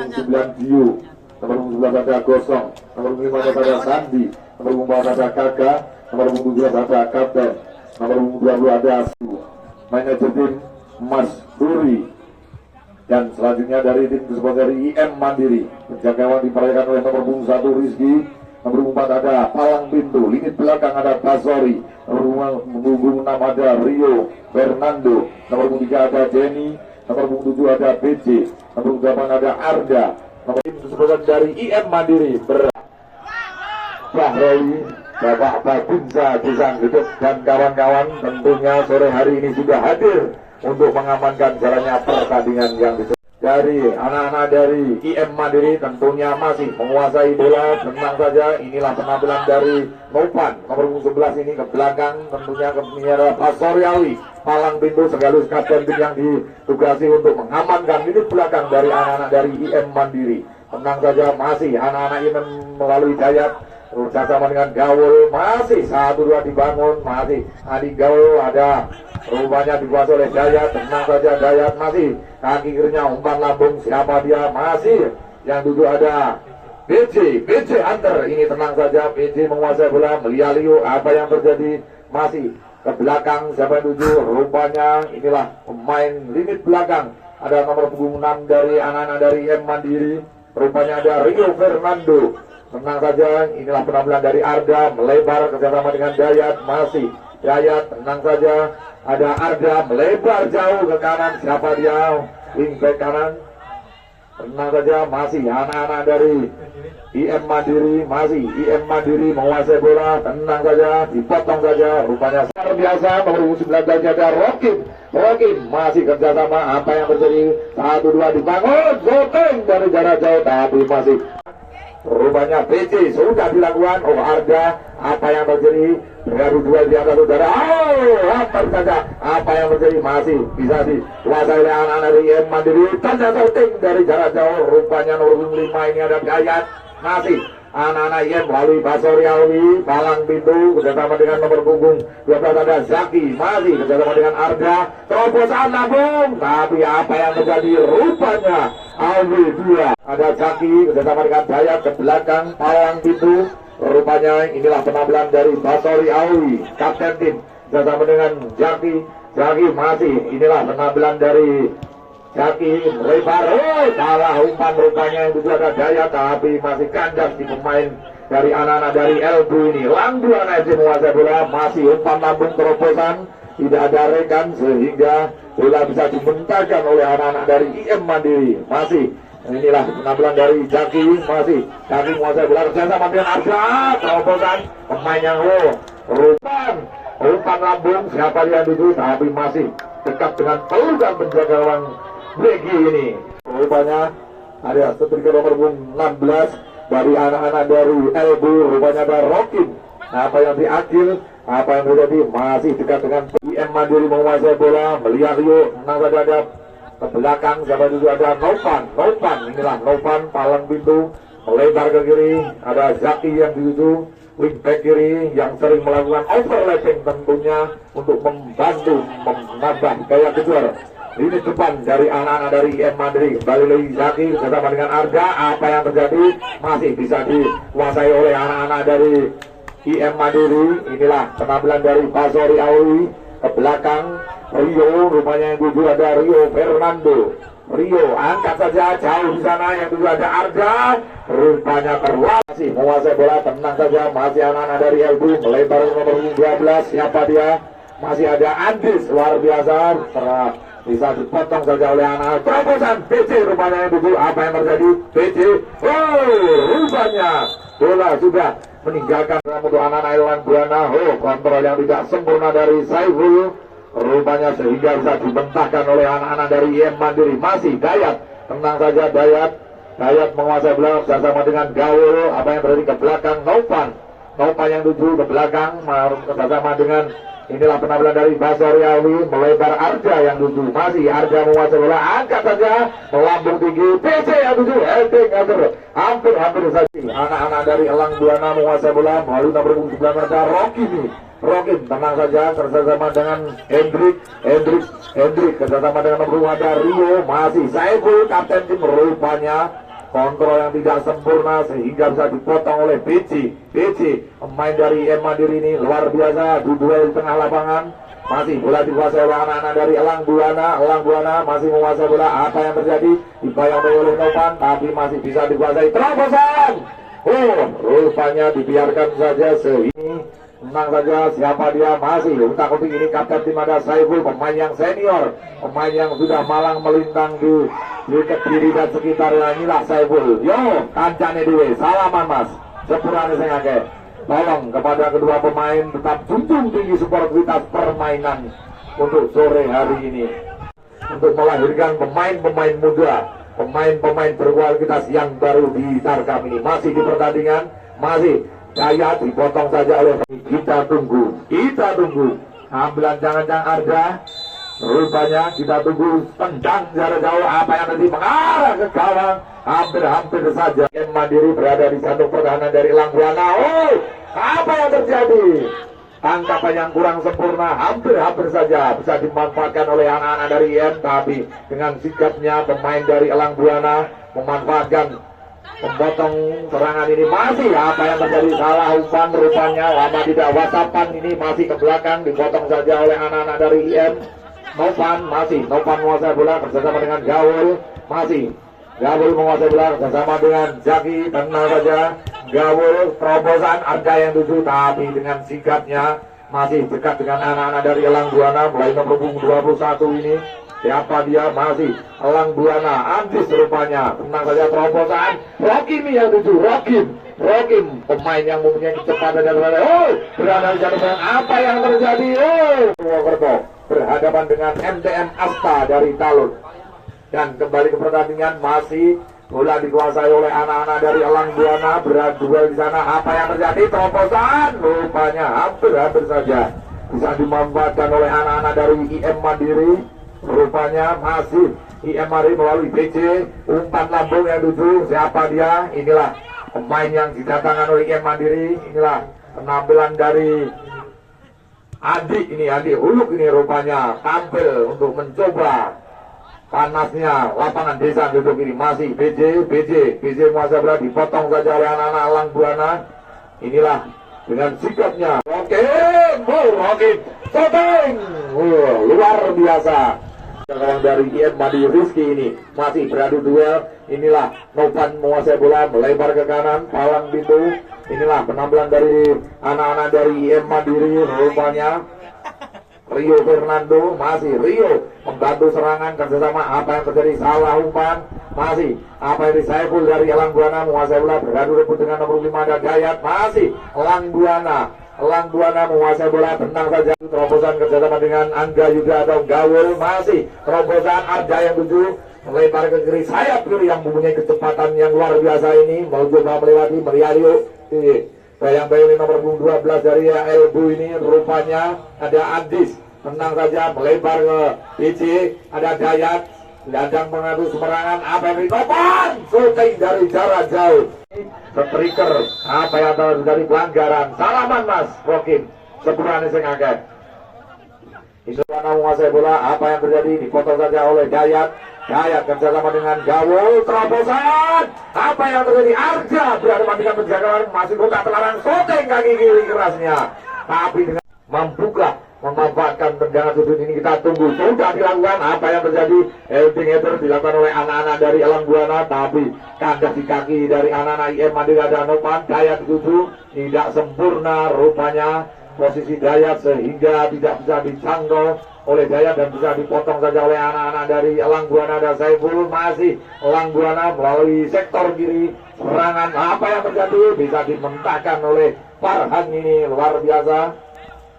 punggung 9 Dio, nomor punggung 11 ada Gosong, nomor punggung 15 ada Sandi, nomor punggung 14 ada Kakak, nomor punggung 17 ada Kapten, nomor punggung 20 ada Asu, manajer tim Mas Duri. Dan selanjutnya dari tim tersebut dari IM Mandiri, penjagawan diperagakan oleh nomor punggung 1 Rizky, nomor punggung 4 ada Palang Pintu, lini belakang ada Basori, nomor punggung 6 ada Rio Fernando, nomor punggung 3 ada Jenny, nomor punggung 7 ada BJ, nomor punggung 8 ada Arda, nomor tim tersebut dari IM Mandiri Bahrawi, Bapak Babinsa Cisang Gedek dan kawan-kawan tentunya sore hari ini sudah hadir untuk mengamankan jalannya pertandingan yang dari anak-anak dari IM Mandiri tentunya masih menguasai bola. Tenang saja, inilah penampilan dari Novan nomor 11 ini ke belakang, tentunya ke Pasoriawi Palang Pintu sekaligus kapten tim yang ditugasi untuk mengamankan ini belakang dari anak-anak dari IM Mandiri. Tenang saja, masih anak-anak ini melalui Dayat bersama dengan Gaul, masih 1-2 dibangun, masih Adi Gaul ada rupanya dikuasai oleh Dayat. Tenang saja, Dayat masih kaki kirinya umpan lambung, siapa dia, masih yang duduk ada BJ Hunter ini. Tenang saja, BJ menguasai bola, melihat Leo apa yang terjadi, masih ke belakang siapa yang duduk, rupanya inilah pemain limit belakang, ada nomor punggung 6 dari anak-anak dari IM Mandiri, rupanya ada Rio Fernando. Tenang saja, inilah penampilan dari Arda melebar kerjasama dengan Dayat, masih Dayat. Tenang saja, ada Arda melebar jauh ke kanan, siapa dia, wingback kanan. Tenang saja, masih anak-anak dari IM Mandiri, masih IM Mandiri menguasai bola. Tenang saja, dipotong saja, rupanya luar biasa. Nomor 19 ada Rokim masih kerjasama, apa yang terjadi, 1-2 dibangun, shooting dari jarak jauh, tapi masih rupanya BC sudah dilakukan. Oh, Arda, apa yang terjadi, beradu dua di atas udara, hampir saja apa yang terjadi, masih bisa dikuasai oleh anak-anak dari IM Mandiri. Tanda shooting dari jarak jauh, rupanya nomor 5 ini ada Dayat, masih anak-anak IM melalui Basoriawi Palang Pintu kerjasama dengan nomor punggung 12 ada Zaki, masih kerjasama dengan Arda, terobosan lambung, tapi apa yang terjadi, rupanya Alwi 2 ada Zaki kerjasama dengan Dayat ke belakang Palang Pintu. Rupanya inilah penampilan dari Basori Alwi, kapten tim kerjasama dengan Zaki masih inilah penampilan dari Zaki melebar, salah umpan, rupanya yang juga ada Dayat, tapi masih kandas di pemain dari anak-anak dari L2 ini. Langduan FC menguasai bola, masih umpan lambung terobosan, tidak ada rekan sehingga bola bisa dimentahkan oleh anak-anak dari IM Mandiri. Masih inilah penampilan dari Zaki, masih Zaki menguasai bola kerjasama dengan Arda, terobosan pemain yang umpan lambung, siapa yang duduk, tapi masih dekat dengan pelukan penjaga gawang Begi ini. Rupanya ada setrika nomor 16 dari anak-anak dari LB, rupanya ada Rokin. Apa yang diakil, apa yang terjadi, masih dekat dengan IM Mandiri menguasai bola, melihat Rio. Tenang saja, ada ke belakang siapa dulu, ada Novan, inilah Novan Palang Pintu melebar ke kiri, ada Zaki yang dituju wingback kiri yang sering melakukan overlapping tentunya untuk membantu menambah gaya kejar. Ini depan dari anak-anak dari IM Mandiri, kembali lagi Zaki bersama dengan Arda, apa yang terjadi, masih bisa dikuasai oleh anak-anak dari IM Mandiri. Inilah penampilan dari Basori Awi ke belakang Rio, rupanya yang tujuh ada Rio Fernando. Rio angkat saja jauh di sana, yang tujuh ada Arda, rupanya keluar, masih menguasai bola. Tenang saja, masih anak-anak dari LB melebar nomor 12, siapa dia, masih ada Andis, luar biasa, bisa dipotong saja oleh anak terobosan BC, rupanya yang dulu, apa yang terjadi, BC, rupanya bola sudah meninggalkan untuk anak-anak Irwan Buana. Kontrol yang tidak sempurna dari Saiful, rupanya sehingga bisa dibentahkan oleh anak-anak dari IM Mandiri. Masih Dayat, tenang saja, Dayat menguasai bola bersama dengan Gaul, apa yang terjadi ke belakang, Novan yang tujuh ke belakang bersama dengan inilah penampilan dari Basoriawi melebar Arda yang tujuh, masih Arda menguasai bola, angkat saja melambung tinggi, PC yang tujuh, hampir saja anak-anak dari Elang Buana menguasai bola melalui nomor 9 ada Rokin, tenang saja kerjasama dengan Hendrik kerjasama dengan nomor 2 ada Rio, masih Saiful kapten tim, rupanya kontrol yang tidak sempurna sehingga bisa dipotong oleh BC. Pemain dari IM Mandiri ini luar biasa, duel di tengah lapangan. Masih bola dikuasai oleh anak-anak dari Elang Buana masih menguasai bola. Apa yang terjadi? Dibayang oleh Novan, tapi masih bisa dikuasai. Terobosan. Rupanya dibiarkan saja sehingga menang saja. Siapa dia? Masih utak-utik ini kapten tim ada Saiful, pemain yang senior, pemain yang sudah malang melintang di Kediri dan sekitarnya. Inilah Saiful. Yo, kancane dewe. Salaman Mas. Sepurane sing akeh. Tolong kepada kedua pemain tetap junjung tinggi sportivitas permainan untuk sore hari ini, untuk melahirkan pemain-pemain muda, pemain-pemain berkualitas yang baru di Tarkam ini. Masih di pertandingan, masih Dayat dipotong saja oleh kita tunggu. Ambilan jangan-jangan Arda. Rupanya kita tunggu tendang jarak jauh. Apa yang tadi mengarah ke gawang, hampir saja Mandiri berada di jantung pertahanan dari Elang Buana. Apa yang terjadi? Tangkapan yang kurang sempurna, hampir saja bisa dimanfaatkan oleh anak-anak dari IM, tapi dengan sikapnya pemain dari Elang Buana memanfaatkan memotong serangan ini. Masih apa yang terjadi? Salah umpan rupanya. Lama tidak whatsappan ini masih ke belakang, dipotong saja oleh anak-anak dari IM. Novan menguasai bola bersama dengan Gaul. Gaul menguasai bola bersama dengan Jaki. Tenang saja, Gaul terobosan Arga yang tuju, tapi dengan sikapnya masih dekat dengan anak-anak dari Elang Buana. Mulai nomor 21 ini, siapa dia? Masih Elang Buana, Andis rupanya. Tenang saja, terobosan Rokim yang tuju. Rokim pemain yang mempunyai kecepatan dan berada di jatuh. Apa yang terjadi? Purwokerto berhadapan dengan MTM Asta dari Talun. Dan kembali ke pertandingan, masih bola dikuasai oleh anak-anak dari Elang Buana, berduel di sana. Apa yang terjadi? Terobosan rupanya hampir saja bisa dimanfaatkan oleh anak-anak dari IM Mandiri. Rupanya masih IM Mandiri melalui BC, umpan lambung yang tuju. Siapa dia? Inilah pemain yang didatangkan oleh IM Mandiri. Inilah penampilan dari Adi Huluk ini, rupanya tampil untuk mencoba panasnya lapangan desa duduk ini. Masih BJ menguasai bola, dipotong saja oleh anak-anak Elang Buana. Inilah dengan sikapnya. Rokin shooting, luar biasa. Kawan dari IM Mandiri Rizky ini masih beradu duel. Inilah Novan menguasai bola, melebar ke kanan, palang pintu. Inilah penampilan dari anak-anak dari IM Mandiri. Rupanya Rio Fernando, masih Rio membantu serangan kerjasama. Apa yang terjadi? Salah umpan. Masih apa yang di Saiful dari Elang Buana menguasai bola, beradu rebut dengan nomor 5 ada Dayat. Masih Elang Buana menguasai bola, tenang saja. Terobosan kerjasama dengan Angga juga atau Gaul. Masih terobosan Arda yang tuju, melebar ke kiri, sayap kiri yang mempunyai kecepatan yang luar biasa ini, mau coba melewati Melialio. Bayang-bayang nomor 12 dari Elbu ini, rupanya ada Andis. Tenang saja, melebar ke PC, ada Dayat, ladang mengadu semerangan. Apa yang ditopan? Shooting dari jarak jauh. Striker, apa yang terjadi? Pelanggaran. Salaman Mas Rokin, sepurane sing akeh. Iswana menguasai bola. Apa yang terjadi? Dipotong saja oleh Dayat kerjasama dengan Gaul, terobosan. Apa yang terjadi? Arja berhadapan dengan penjagaan, masih buka terlarang. Shooting kaki kiri kerasnya, tapi dengan memanfaatkan tendangan sudut ini. Kita tunggu, sudah dilakukan. Apa yang terjadi? Heading header dilakukan oleh anak-anak dari Elang Buana, tapi kandas di kaki dari anak-anak IM Mandiri ada Novan. Dayat tuju tidak sempurna rupanya posisi Dayat, sehingga tidak bisa dijangkau oleh Dayat dan bisa dipotong saja oleh anak-anak dari Elang Buana dan Saiful. Masih Elang Buana melalui sektor kiri, serangan apa yang terjadi? Bisa dimentahkan oleh Farhan ini, luar biasa.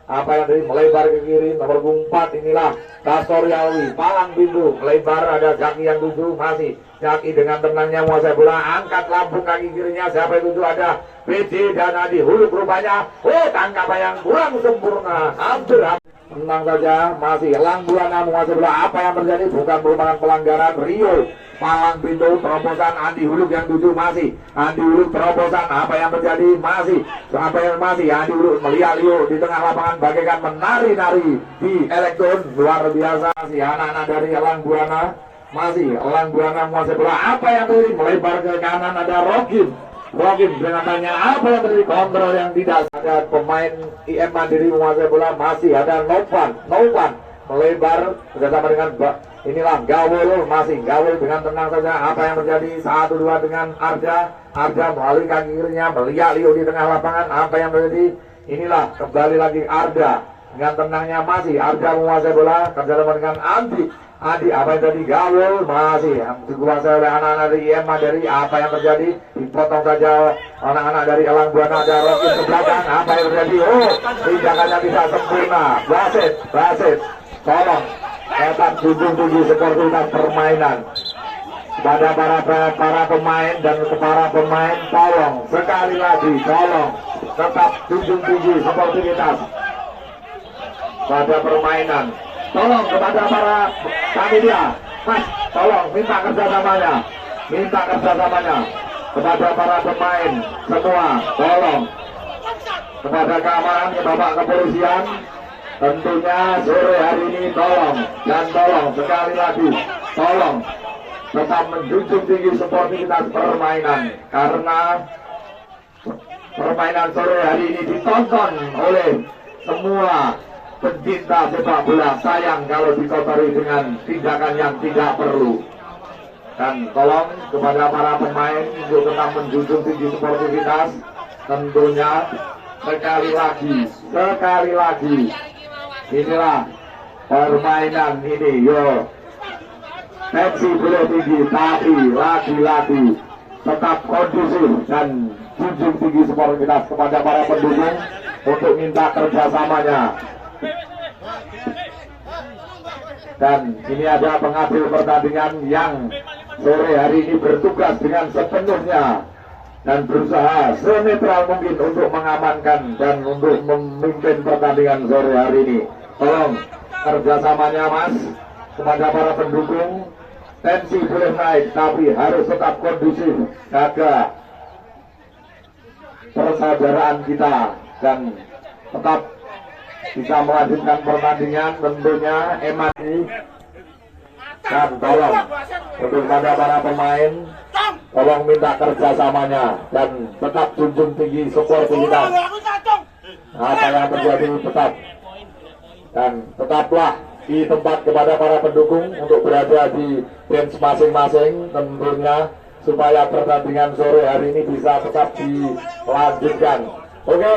Apa yang dari melebar ke kiri, nomor 4 inilah Kasoriawi, palang pintu, melebar, ada Jaki yang tuju. Masih Jaki dengan tenangnya menguasai bola, angkat lambung kaki kirinya. Siapa yang tuju? Ada PJ dan Adi Huluk rupanya. Tangkapan yang kurang sempurna, hampir. Tenang saja, masih Elang Buana menguasai bola. Apa yang terjadi? Bukan merupakan pelanggaran. Rio palang pintu, terobosan Andi Huluk yang tuju. Masih Andi Huluk terobosan. Apa yang terjadi? Masih Andi Huluk melihat Rio di tengah lapangan bagaikan menari-nari di elektron, luar biasa. Si anak-anak dari Elang Buana masih Elang Buana menguasai bola. Apa yang terjadi? Melebar ke kanan, ada Rokin dengan tanya apa yang terjadi, kontrol yang tidak. Ada pemain IM Mandiri menguasai bola, masih ada Novan melebar bersama dengan inilah Gawul, masih Gawul dengan tenang saja. Apa yang terjadi? 1-2 dengan Arja melalui kaki kirinya melihat Leo di tengah lapangan. Apa yang terjadi? Inilah kembali lagi Arda dengan tenangnya, masih Arda menguasai bola kerjasama dengan Andi. Apa yang tadi? Gawul masih dikuasai oleh anak-anak dari IM Mandiri. Apa yang terjadi? Dipotong saja anak-anak dari Elang Buana. Ada Rokin ke belakang. Apa yang terjadi? Oh, tindakannya tidak sempurna. Basit tolong tetap junjung tinggi sportivitas permainan pada para pemain dan para pemain. Tolong sekali lagi, tolong tetap junjung tinggi sportivitas pada permainan. Tolong kepada para panitia, Mas, tolong minta kerjasamanya kepada para pemain semua. Tolong kepada keamanan, ke Bapak Kepolisian, tentunya sore hari ini tolong sekali lagi, tolong tetap menjunjung tinggi sportivitas permainan, karena permainan sore hari ini ditonton oleh semua pencinta sepak bola. Sayang kalau dikotori dengan tindakan yang tidak perlu. Dan tolong kepada para pemain untuk tetap menjunjung tinggi sportivitas. Tentunya sekali lagi inilah permainan ini. Yo, tensi boleh tinggi, tapi lagi-lagi tetap kondusif dan junjung tinggi sportivitas kepada para pendukung untuk minta kerjasamanya. Dan ini ada pengambil pertandingan yang sore hari ini bertugas dengan sepenuhnya dan berusaha senetral mungkin untuk mengamankan dan untuk memimpin pertandingan sore hari ini. Tolong kerjasamanya, Mas, kepada para pendukung. Tensi boleh naik, tapi harus tetap kondusif, jaga persaudaraan kita dan tetap bisa melanjutkan pertandingan tentunya emani. Dan tolong untuk para pemain, tolong minta kerjasamanya dan tetap junjung tinggi sportivitas. Apa yang terjadi tetap, dan tetaplah di tempat kepada para pendukung untuk berada di bench masing-masing tentunya, supaya pertandingan sore hari ini bisa tetap dilanjutkan. Oke.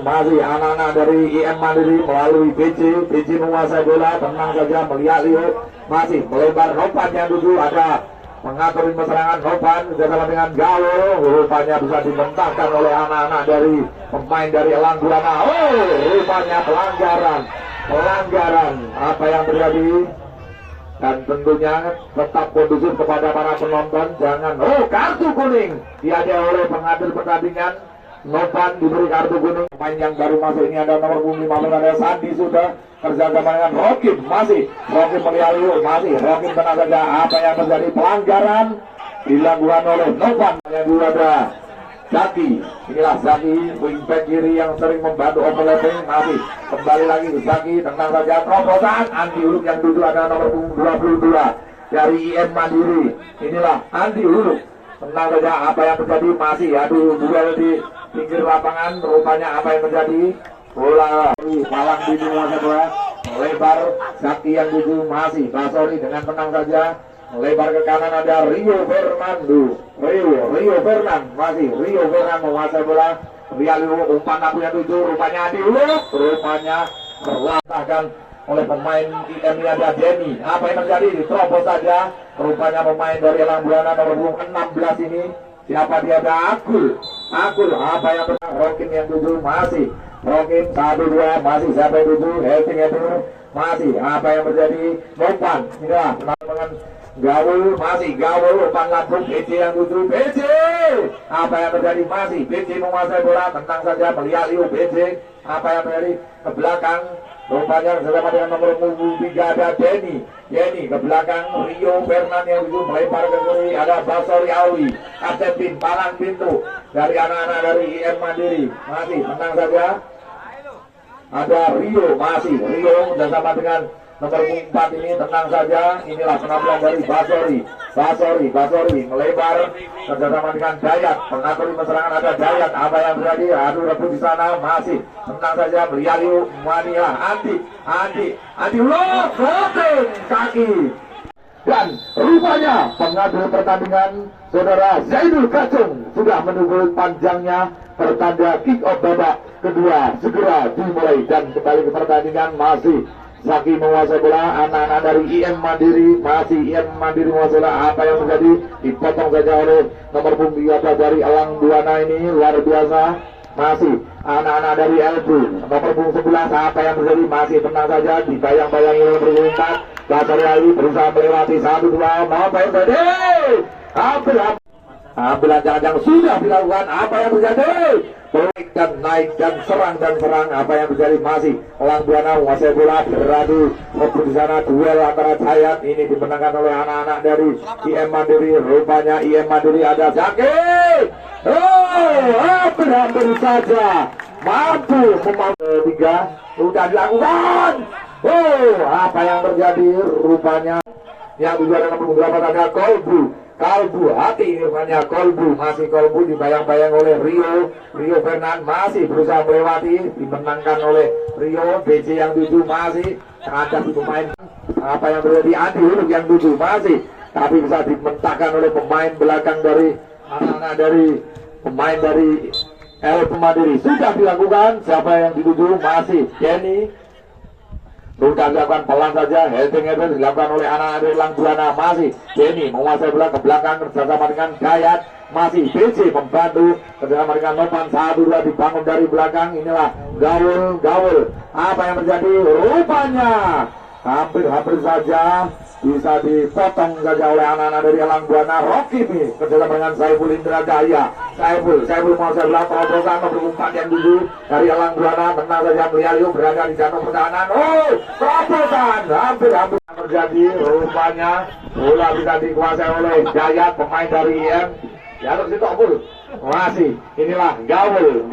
Masih anak-anak dari IM Mandiri melalui BC menguasai bola, tenang saja melihat Leo, masih melebar Novan yang dulu ada mengatur serangan. Novan bersama dengan Gawul, rupanya bisa dibentangkan oleh anak-anak dari pemain dari Elang Buana. Oh, rupanya pelanggaran. Apa yang terjadi? Dan tentunya tetap kondusif kepada para penonton, jangan kartu kuning diadai oleh pengambil pertandingan. Novan diberi kartu kuning. Pemain yang baru masuk ini ada nomor 15, ada Sandi, sudah kerjasama dengan Rokin. Masih Rokin melihat, masih Rokin tenang saja. Apa yang terjadi? Pelanggaran dilakukan oleh Novan. Yang dulu ada Zaki. Inilah Zaki, wingback kiri yang sering membantu overlapping. Masih kembali lagi Zaki, tenang saja. Terobosan Andi Uluk yang dulu ada nomor 22 dari IM Mandiri. Inilah Andi Uluk. Tenang saja. Apa yang terjadi? Masih adu duel di pinggir lapangan. Rupanya apa yang terjadi? Bola malang di menguasai bola, melebar Zaki yang tuju, masih Basori dengan tenang saja melebar ke kanan. Ada Rio Fernand, masih Rio Fernand menguasai bola. Lihat umpan aku yang tuju, rupanya rupanya terlatahkan oleh pemain IM. Ada Denny. Apa yang terjadi? Diterobos saja. Rupanya pemain dari Elang Buana nomor 16 ini, siapa dia? Ada Agul. Apa yang terjadi? Rokin yang tuju, masih Rokin 1-2, masih siapa yang tuju? Helting itu masih. Apa yang terjadi? Novan. Inilah dengan Gawul, masih Gawul, umpan lambung BC yang tuju. BC. Apa yang terjadi? Masih BC menguasai bola, tenang saja melihat Liu BC. Apa yang terjadi? Ke belakang. Rupanya bersama dengan nomor 3 ada Denny ke belakang. Rio Fernand yang itu melempar ke kiri. Ada Basori Awi, kapten tim palang pintu dari anak-anak dari IM Mandiri. Masih tenang saja. Ada Rio, masih Rio bersama dengan nomor 4 ini tenang saja. Inilah penampilan dari Basori melebar kerjasama dengan Dayat. Pengatur di serangan ada Dayat. Apa yang terjadi? Aduh, rebut di sana masih tenang saja. Beliau Mania Andi ulo shooting kaki. Dan rupanya pengatur pertandingan saudara Zainul Kacung sudah menunggu panjangnya. Pertanda kick off babak kedua segera dimulai dan kembali ke pertandingan. Masih Zaki menguasai bola, anak-anak dari IM Mandiri masih IM Mandiri menguasai bola. Apa yang terjadi? Dipotong saja oleh nomor punggung 13 dari Elang Buana ini luar biasa. Masih anak-anak dari Elbu nomor punggung 11. Apa yang terjadi? Masih tenang saja, dibayang-bayangi oleh nomor 4. Basari Ali berusaha melewati 1-2. Apa yang terjadi? Ambil jangan sudah dilakukan. Apa yang terjadi? Naik dan serang. Apa yang terjadi? Masih Elang Buana menguasai bola, beradu di sana. Duel antara Jayat ini dimenangkan oleh anak-anak dari IM Mandiri. Rupanya IM Mandiri ada Zaki. Hampir saja mampu tiga sudah dilakukan. Apa yang terjadi? Rupanya yang tujuan nomor 8 ada Kalbu hati rupanya Kolbu, masih Kolbu dibayang-bayang oleh Rio Fernand masih berusaha melewati, dimenangkan oleh Rio. BC yang 7 masih ada di pemain. Apa yang terjadi? Andi Huluk yang 7 masih, tapi bisa dimentahkan oleh pemain belakang dari anak-anak dari pemain dari LP Mandiri. Sudah dilakukan. Siapa yang dituju? Masih Jenny. Sudah dilakukan pelan saja. Heading dilakukan oleh anak-anak dari Elang Buana. Masih Jenny menguasai bola ke belakang kerjasama dengan Dayat. Masih BC membantu kerjasama dengan Nopan. 1-2 dibangun dari belakang. Inilah gaul. Apa yang terjadi? Rupanya hampir saja bisa dipotong saja oleh anak-anak dari Elang Buana. Rocky nih kerjasama dengan Saiful Indra Jaya. Saiful mau saya bilang terobosan nomor 4 yang 7 dari Elang Buana. Tenang saja Meliario berada di jantung pertahanan. Terobosan hampir terjadi. Rupanya bola bisa dikuasai oleh Jayat, pemain dari IM. Jalur situ Abul. Masih inilah gaul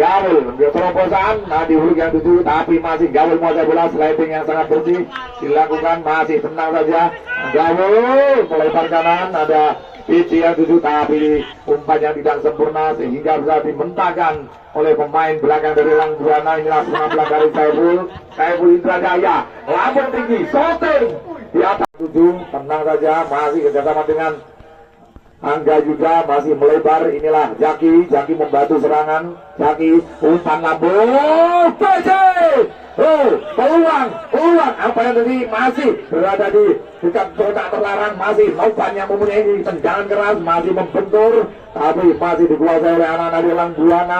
terobosan di Huluk yang 7, tapi masih gaul menguasai bola. Sliding yang sangat bersih dilakukan. Masih tenang saja gaul melebar kanan. Ada PC yang 7, tapi umpannya tidak sempurna sehingga bisa dimentahkan oleh pemain belakang dari Elang Buana. Inilah penampilan dari Saiful Indra Jaya. Lambung tinggi shooting di atas 7. Tenang saja, masih kerjasama dengan Angga juga masih melebar. Inilah Jaki membantu serangan. Jaki umpan lambung PC. Peluang. Apa yang tadi masih berada di dekat kotak terlarang. Masih Nopan yang mempunyai tendangan keras, masih membentur, tapi masih dikuasai oleh anak-anak di Elang Buana.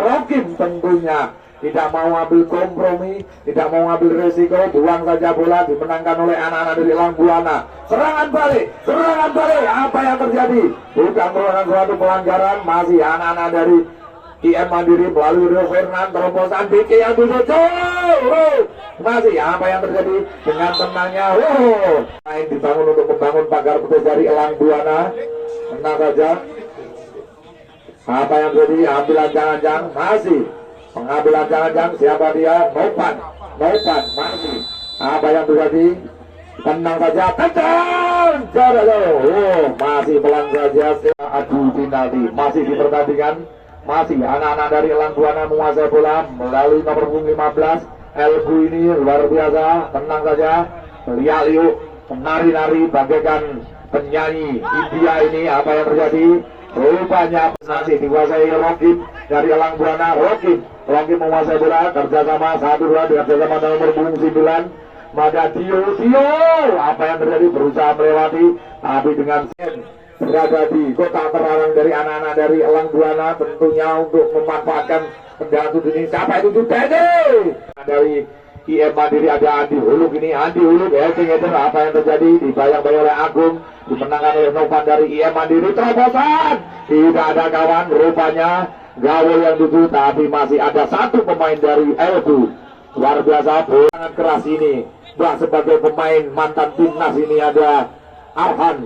Rokim tentunya tidak mau ambil kompromi, tidak mau ambil resiko, buang saja bola, dimenangkan oleh anak-anak dari Elang Buana. Serangan balik. Apa yang terjadi? Bukan merupakan suatu pelanggaran. Masih anak-anak dari IM Mandiri melalui Rio Fernand, terobosan BK yang tujuh. Masih apa yang terjadi dengan tenangnya? Main dibangun untuk membangun pagar putus dari Elang Buana. Tenang saja. Apa yang terjadi? Ambilan jangan masih. Pengambilan jangan siapa dia? Nopan masih. Apa yang terjadi? Tenang saja, masih pelan saja. Adu penalti masih di pertandingan. Masih anak-anak dari Elang Buana menguasai bola melalui nomor punggung 15. Elbu ini luar biasa. Tenang saja. Lihat yuk menari-nari bagaikan penyanyi India ini. Apa yang terjadi? Rupanya masih dikuasai Rokim dari Elang Buana. Rokim menguasai bola kerjasama 1-2 dengan kerjasama nomor punggung 9. Maka Dio apa yang terjadi? Berusaha melewati, tapi dengan berada di kota terlarang dari anak-anak dari Elang Buana, tentunya untuk memanfaatkan tendangan tujuh ini. Siapa itu? Dede dari IM Mandiri. Ada Andi Huluk ini. Apa yang terjadi? Dibayang-bayang oleh Agung, dimenangkan oleh Novan dari IM Mandiri. Terobosan tidak ada kawan. Rupanya gaul yang 7, tapi masih ada satu pemain dari Elbu. Luar biasa sangat keras ini. Sebagai pemain mantan timnas ini ada Arhan.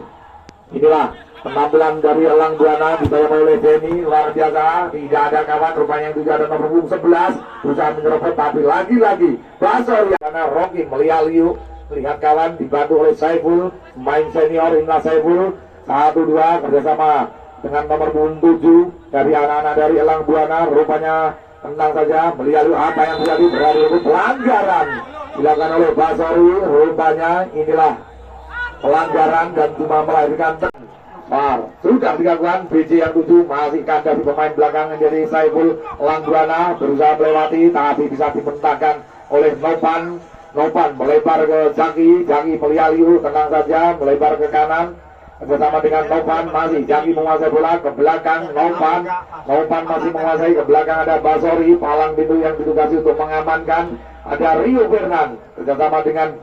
Inilah penampilan dari Elang Buana dibayang oleh Denny. Luar biasa, tidak ada kawan. Rupanya yang juga ada nomor punggung 11 berusaha menyerobot, tapi lagi-lagi Basor yang karena Rocky Melialiu lihat kawan dibantu oleh Saiful, pemain senior. Inilah Saiful, 1-2 kerjasama dengan nomor 7 dari anak-anak dari Elang Buana. Rupanya tenang saja, melihat apa yang terjadi. Berada itu pelanggaran dilakukan oleh Basori. Rupanya inilah pelanggaran dan cuma melahirkan sudah dilakukan. BJ yang 7 masih kandas di pemain belakang dari Saiful. Elang Buana berusaha melewati tapi bisa dibentangkan oleh Nopan. Nopan melebar ke Jaki, Jaki melihat tenang saja, melebar ke kanan bersama dengan Nopan. Masih Jaki menguasai bola ke belakang. Nopan masih menguasai ke belakang. Ada Basori, palang pintu yang ditugasi untuk mengamankan. Ada Rio Fernan bersama dengan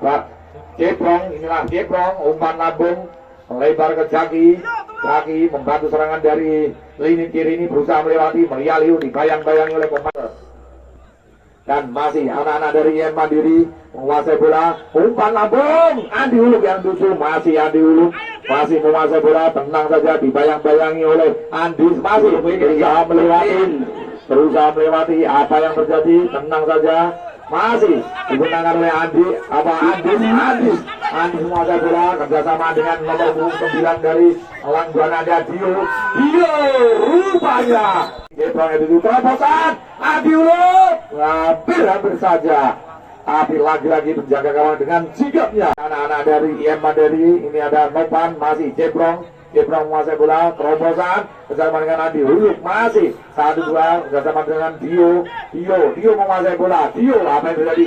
Jeprong. Inilah Jeprong, umpan lambung melebar ke Jaki. Jaki membantu serangan dari lini kiri ini, berusaha melewati, melihat dibayang-bayangi oleh pemain. Dan masih anak-anak dari IM Mandiri menguasai bola, umpan lambung. Andi Uluk yang 7, masih Andi Uluk masih menguasai bola, tenang saja dibayang-bayangi oleh Andi. Masih berusaha melewati apa yang terjadi, tenang saja. Masih digunakan oleh Andi menguasai bola kerjasama dengan nomor 9 dari Elang Buana. Ada Dio rupanya Jeprong itu terobosan Andi Uluk hampir saja, tapi lagi-lagi menjaga kawan dengan sigapnya. Anak-anak dari IM Mandiri ini ada Nopan, masih Jeprong menguasai bola, terobosan bersama dengan Andi Uluk. Masih 1-2 bersama dengan Dio menguasai bola. Dio, apa yang terjadi?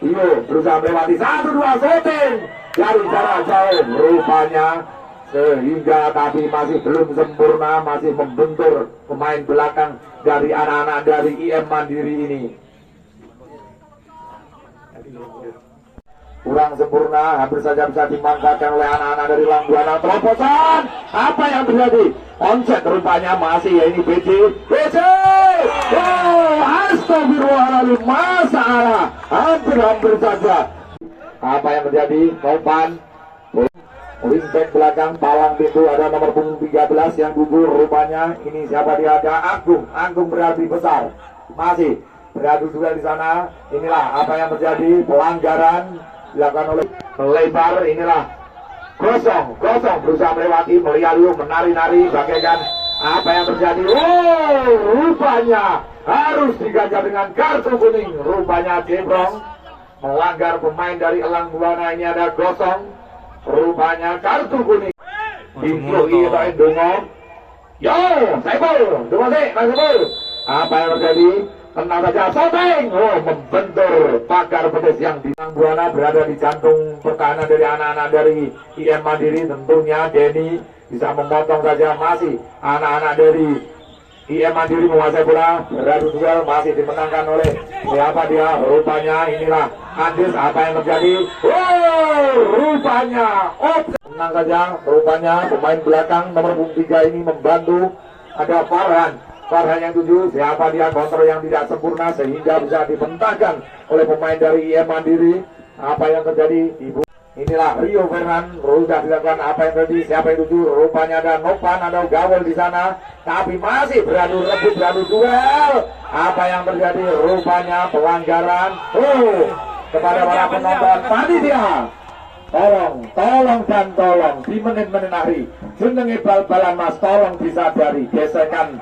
Dio berusaha melewati, 1-2 shooting dari jarak jauh rupanya, sehingga tapi masih belum sempurna, masih membentur pemain belakang dari anak-anak dari IM Mandiri ini. Kurang sempurna, hampir saja bisa dimanfaatkan oleh anak-anak dari Elang Buana. Terobosan, apa yang terjadi? Onset rupanya masih, ya ini BJ. Astagfirullahaladzim, masalah hampir saja. Apa yang terjadi? Nopan Wingback belakang, palang pintu ada nomor 13 yang gugur. Rupanya ini siapa dia? Ada Agung berarti besar. Masih beradu juga di sana. Inilah apa yang terjadi, pelanggaran dilakukan oleh melebar. Inilah gosong berusaha melewati, melihat menari-nari bagaikan apa yang terjadi. Rupanya harus diganjar dengan kartu kuning. Rupanya Jeprong melanggar pemain dari Elang Buana. Ini ada gosong, rupanya kartu kuning. Diploi oleh Dongo. Yo, Saiful, Saiful. Apa yang terjadi? Tenang saja, shooting. Membentur pagar petis yang di Elang Buana. Berada di jantung pertahanan dari anak-anak dari IM Mandiri. Tentunya Denny bisa memotong saja. Masih anak-anak dari IM Mandiri menguasai bola, beradu duel, masih dimenangkan oleh siapa dia? Rupanya inilah Andis. Apa yang terjadi? Rupanya tenang saja, rupanya pemain belakang nomor 3 ini membantu. Ada Farhan yang 7, siapa dia? Kontrol yang tidak sempurna sehingga bisa dibentangkan oleh pemain dari IM Mandiri. Apa yang terjadi? Inilah Rio Fernan, sudah dilakukan apa yang terjadi? Siapa yang 7? Rupanya ada Nopan, ada Gawel di sana, tapi masih beradu duel. Apa yang terjadi? Rupanya pelanggaran kepada para penonton panitia. Tolong di menit-menit hari jenenge bal-balan mas, tolong disadari, gesekan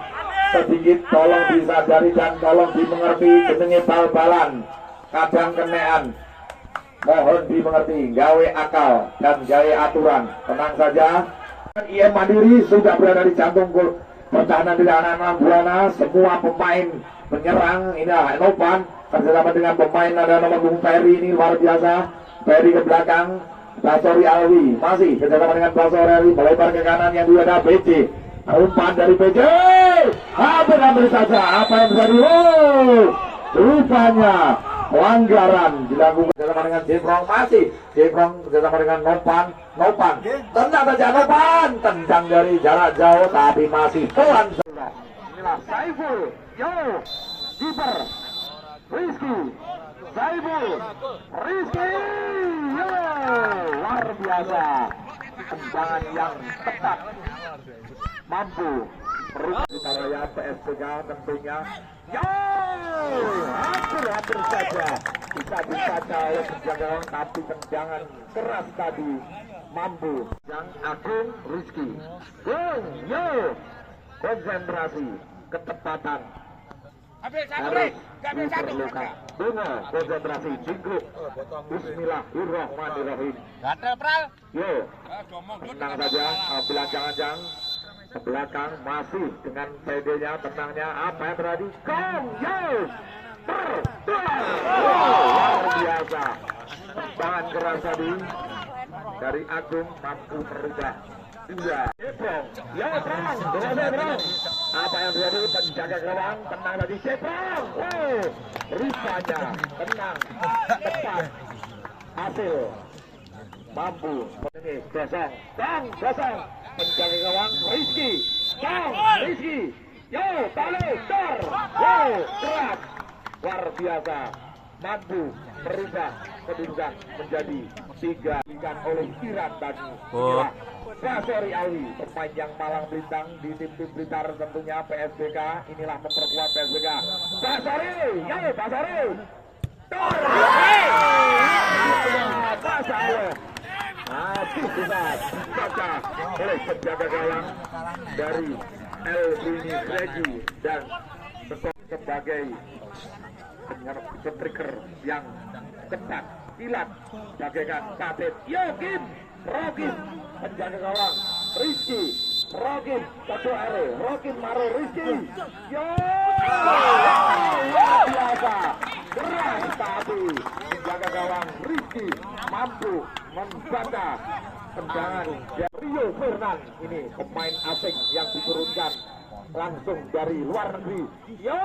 sedikit, tolong disadari dan tolong dimengerti, jenenge bal-balan kadang kenean, mohon dimengerti, gawe akal dan gawe aturan. Tenang saja, IM Mandiri sudah berada di jantung pertahanan di anak-anak Buana. Semua pemain menyerang. Ini Nopan bersama dengan pemain ada nomor Ferry, ini luar biasa. Ferry ke belakang, Basori Alwi masih bersama dengan Basori Alwi melebar ke kanan, yang dua ada BJ. Umpan dari BJ, hampir saja. Apa yang terjadi? Rupanya pelanggaran dilakukan bersama dengan Jeprong. Masih Jeprong bersama dengan Nopan tendang saja, Nopan tendang dari jarak jauh tapi masih pelan. Inilah Saiful, kiper Rizky, Saiful, Rizky, luar biasa, tendangan yang tepat, mampu Raya PSPK tentunya. Hampir saja bisa dibaca oleh penjaga gawang, tapi tendangan keras tadi mampu. Yang Agung Rizky, Gung Yo, konsentrasi, ketepatan. Harus diperlukan. Bunga konsentrasi, jingkuk. Bismillahirrahmanirrahim. Yo, tenang saja, bila jangan-jangan ke belakang masih dengan PD-nya, tenangnya. Apa yang terjadi? Gung Yo, luar biasa. Tangan keras tadi dari Agung mampu merubah. Iya, Ceprong, ya Ceprong, Ceprong. Apa yang terjadi? Penjaga gawang tenang tadi Ceprong. Rupanya tenang, tepat, hasil mampu. Ini kosong, kosong. Penjaga gawang Rizky, Rizky. Yo, balik, tor. Keras, luar biasa. Mampu merubah kedudukan menjadi 3 ikan oleh Iran tadi. Basori Alwi, pemain yang malang melintang di tim Blitar tentunya PSBK. Inilah memperkuat PSBK. Basori, ya Basori. Masih bisa dibaca oleh penjaga gawang dari Elvini Regi dan sebagai striker yang ketat, kilat, bagaikan kadet. Yokim, Rokim, penjaga gawang Rizky, Rokim, ketua ere, Rokim Maro Rizky. Yo, luar biasa, keras tapi penjaga gawang Rizky mampu membaca tendangan Rio Fernan. Ini pemain asing yang diturunkan langsung dari luar negeri. Yo,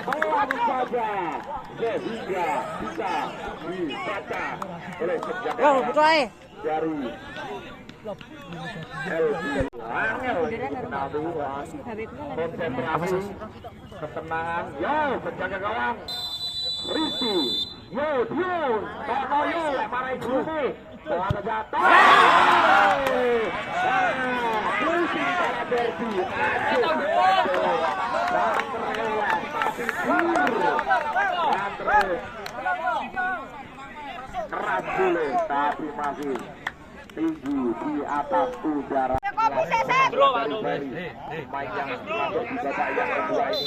pelan saja sehingga bisa dibaca oleh penjaga dari LB. Angel penalti, konsentrasi, ketenangan. Yo, penjaga gawang Rizky. Yo, Dion, Tono yo, marahin Bumi. Telah jatuh. Pusing pada derby. Keras dulu, tapi masih tinggi di atas udara. Main yang masuk di babak yang kedua ini.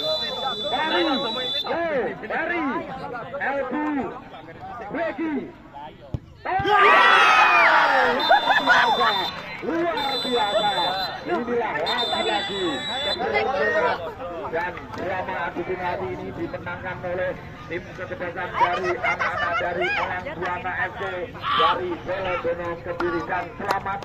Dari LB Begi. Luar biasa. Inilah lagi-lagi keberuntungan dan drama adu penalti ini dimenangkan oleh tim kecerdasan dari anak-anak dari Orang Buana FC dari Solo Dono Kediri. Dan selamat